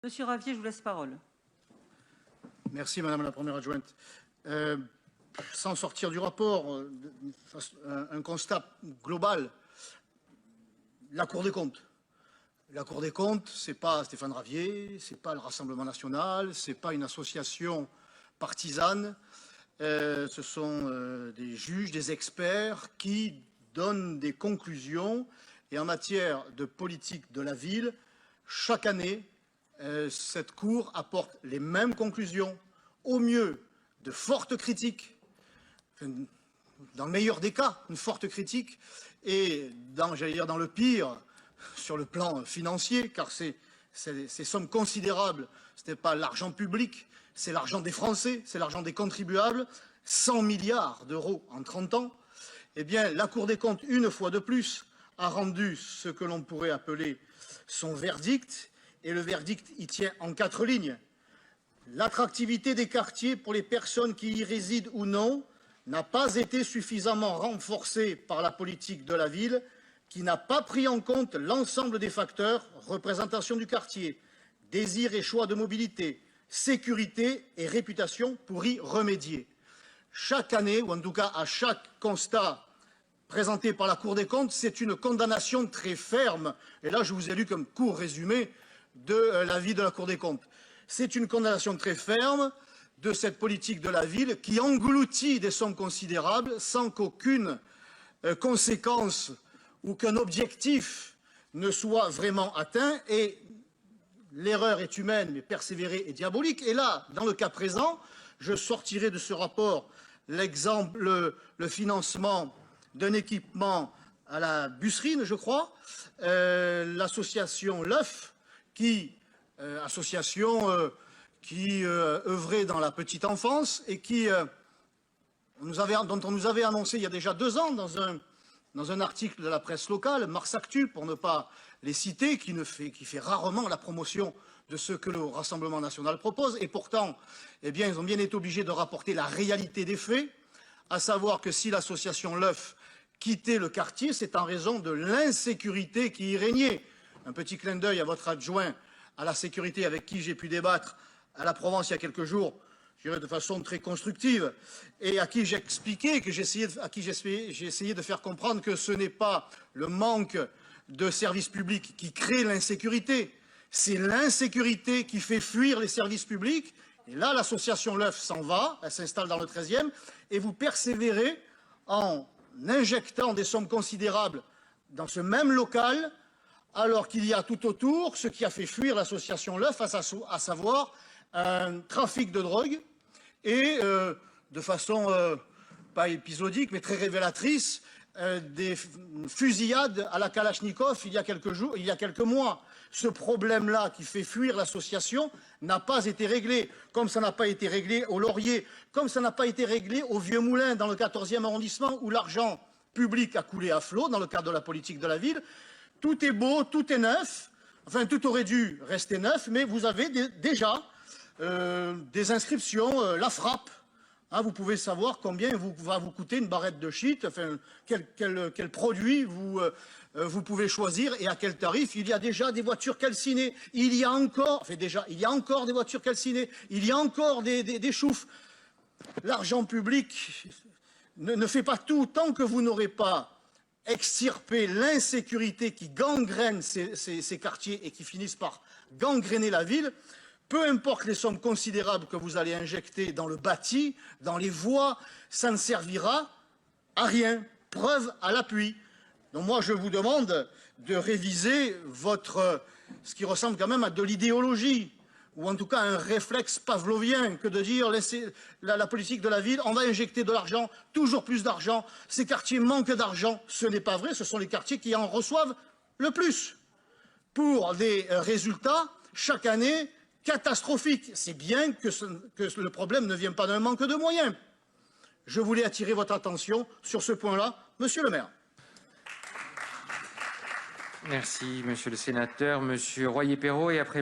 Monsieur Ravier, je vous laisse parole. Merci Madame la Première adjointe. Sans sortir du rapport, un constat global, la Cour des comptes. La Cour des comptes, ce n'est pas Stéphane Ravier, ce n'est pas le Rassemblement national, ce n'est pas une association partisane, ce sont des juges, des experts qui donnent des conclusions. Et en matière de politique de la ville, chaque année, cette Cour apporte les mêmes conclusions, au mieux de fortes critiques, dans le meilleur des cas, une forte critique, et j'allais dire dans le pire, sur le plan financier, car ces sommes considérables, ce n'est pas l'argent public, c'est l'argent des Français, c'est l'argent des contribuables, 100 milliards d'euros en 30 ans. Eh bien, la Cour des comptes, une fois de plus, a rendu ce que l'on pourrait appeler son verdict, et le verdict y tient en 4 lignes. L'attractivité des quartiers pour les personnes qui y résident ou non n'a pas été suffisamment renforcée par la politique de la ville, qui n'a pas pris en compte l'ensemble des facteurs, représentation du quartier, désir et choix de mobilité, sécurité et réputation pour y remédier. Chaque année, ou en tout cas à chaque constat présenté par la Cour des comptes, c'est une condamnation très ferme. Et là, je vous ai lu comme court résumé de l'avis de la Cour des comptes. C'est une condamnation très ferme de cette politique de la ville qui engloutit des sommes considérables sans qu'aucune conséquence ou qu'un objectif ne soit vraiment atteint. Et l'erreur est humaine, mais persévérer est diabolique. Et là, dans le cas présent, je sortirai de ce rapport l'exemple, le financement d'un équipement à la Busserine, je crois, l'association LEUF, association qui œuvrait dans la petite enfance et dont on nous avait annoncé il y a déjà 2 ans dans un article de la presse locale, Mars Actu, pour ne pas les citer, qui fait rarement la promotion de ce que le Rassemblement national propose. Et pourtant, eh bien, ils ont bien été obligés de rapporter la réalité des faits, à savoir que si l'association LEUF quittait le quartier, c'est en raison de l'insécurité qui y régnait. Un petit clin d'œil à votre adjoint à la sécurité avec qui j'ai pu débattre à la Provence il y a quelques jours, je dirais de façon très constructive, et à qui j'expliquais, j'ai essayé de faire comprendre que ce n'est pas le manque de services publics qui crée l'insécurité, c'est l'insécurité qui fait fuir les services publics. Et là, l'association LEUF s'en va, elle s'installe dans le 13e, et vous persévérez en injectant des sommes considérables dans ce même local, alors qu'il y a tout autour ce qui a fait fuir l'association LEUF, à savoir un trafic de drogue et, de façon pas épisodique, mais très révélatrice, des fusillades à la Kalachnikov il y a quelques mois. Ce problème-là qui fait fuir l'association n'a pas été réglé, comme ça n'a pas été réglé au Laurier, comme ça n'a pas été réglé au Vieux-Moulin, dans le 14e arrondissement, où l'argent public a coulé à flot dans le cadre de la politique de la ville. Tout est beau, tout est neuf, enfin tout aurait dû rester neuf, mais vous avez déjà des inscriptions, la frappe. Hein, vous pouvez savoir combien va vous coûter une barrette de shit, enfin, quel produit vous pouvez choisir et à quel tarif. Il y a déjà des voitures calcinées, il y a encore des voitures calcinées, il y a encore des choufs. L'argent public ne fait pas tout tant que vous n'aurez pas extirper l'insécurité qui gangrène ces quartiers et qui finissent par gangréner la ville. Peu importe les sommes considérables que vous allez injecter dans le bâti, dans les voies, ça ne servira à rien. Preuve à l'appui. Donc moi, je vous demande de réviser ce qui ressemble quand même à de l'idéologie, ou en tout cas un réflexe pavlovien, que de dire la politique de la ville, on va injecter de l'argent, toujours plus d'argent, ces quartiers manquent d'argent. Ce n'est pas vrai, ce sont les quartiers qui en reçoivent le plus, pour des résultats chaque année catastrophiques. C'est bien que le problème ne vient pas d'un manque de moyens. Je voulais attirer votre attention sur ce point-là, monsieur le maire. Merci, monsieur le sénateur. Monsieur Royer-Perrot et après